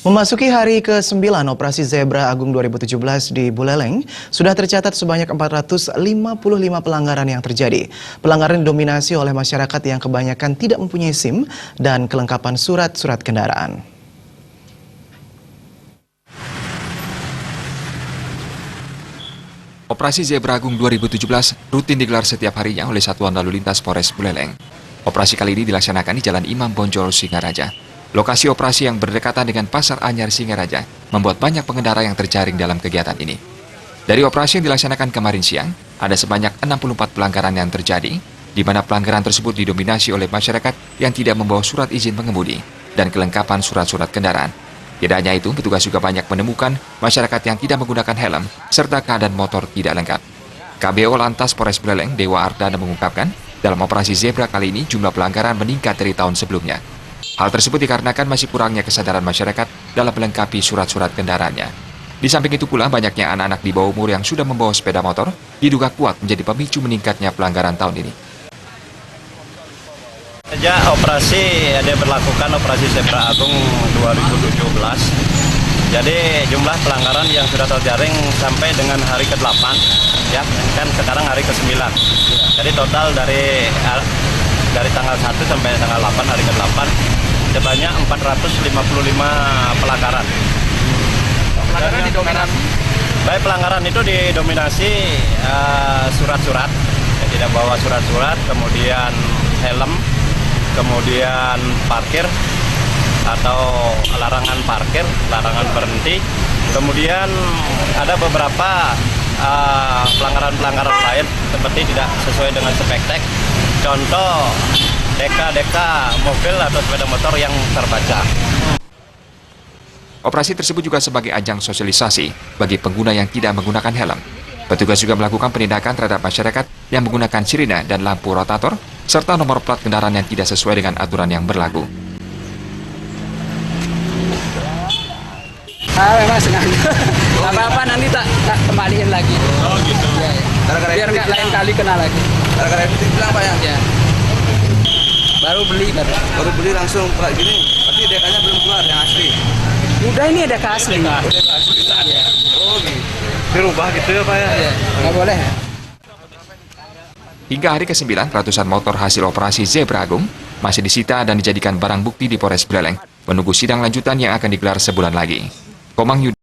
Memasuki hari ke-9 Operasi Zebra Agung 2017 di Buleleng, sudah tercatat sebanyak 455 pelanggaran yang terjadi. Pelanggaran didominasi oleh masyarakat yang kebanyakan tidak mempunyai SIM dan kelengkapan surat-surat kendaraan. Operasi Zebra Agung 2017 rutin digelar setiap harinya oleh Satuan Lalu Lintas Polres Buleleng. Operasi kali ini dilaksanakan di Jalan Imam Bonjol, Singaraja. Lokasi operasi yang berdekatan dengan Pasar Anyar Singaraja membuat banyak pengendara yang terjaring dalam kegiatan ini. Dari operasi yang dilaksanakan kemarin siang, ada sebanyak 64 pelanggaran yang terjadi, di mana pelanggaran tersebut didominasi oleh masyarakat yang tidak membawa surat izin pengemudi dan kelengkapan surat-surat kendaraan. Tidak hanya itu, petugas juga banyak menemukan masyarakat yang tidak menggunakan helm serta keadaan motor tidak lengkap. KBO Lantas Polres Buleleng, Dewa Ardana mengungkapkan, dalam operasi Zebra kali ini jumlah pelanggaran meningkat dari tahun sebelumnya. Hal tersebut dikarenakan masih kurangnya kesadaran masyarakat dalam melengkapi surat-surat kendaraannya. Di samping itu pula, banyaknya anak-anak di bawah umur yang sudah membawa sepeda motor diduga kuat menjadi pemicu meningkatnya pelanggaran tahun ini. Sejak diberlakukan operasi Zebra Agung 2017, jadi jumlah pelanggaran yang sudah terjaring sampai dengan hari ke-8, ya kan sekarang hari ke-9. Jadi total dari tanggal 1 sampai tanggal 8, hari ke-8, sebanyak 455 pelanggaran. Pelanggaran didominasi? Baik, pelanggaran itu didominasi surat-surat, tidak bawa surat-surat, kemudian helm, kemudian parkir atau larangan parkir, larangan berhenti. Kemudian ada beberapa pelanggaran-pelanggaran lain seperti tidak sesuai dengan spektek. Contoh DK mobil atau sepeda motor yang terbaca. Operasi tersebut juga sebagai ajang sosialisasi bagi pengguna yang tidak menggunakan helm. Petugas juga melakukan penindakan terhadap masyarakat yang menggunakan sirine dan lampu rotator, serta nomor plat kendaraan yang tidak sesuai dengan aturan yang berlaku. Memang sengaja. Apa-apa nanti tak kembaliin lagi. Oh gitu. Ya, ya. Biar nggak lain kali kena lagi. Gara-gara itu bilang Pak ya? Ya. Baru beli langsung kayak gini. Tapi DK-nya belum keluar yang asli. Udah, ini ada asli. Udah asli. Ya. Oh gitu. Dirubah gitu ya Pak ya? Ya. Nggak boleh. Hingga hari ke-9, ratusan motor hasil operasi Zebra Agung masih disita dan dijadikan barang bukti di Polres Buleleng, menunggu sidang lanjutan yang akan digelar sebulan lagi. Komang Yudi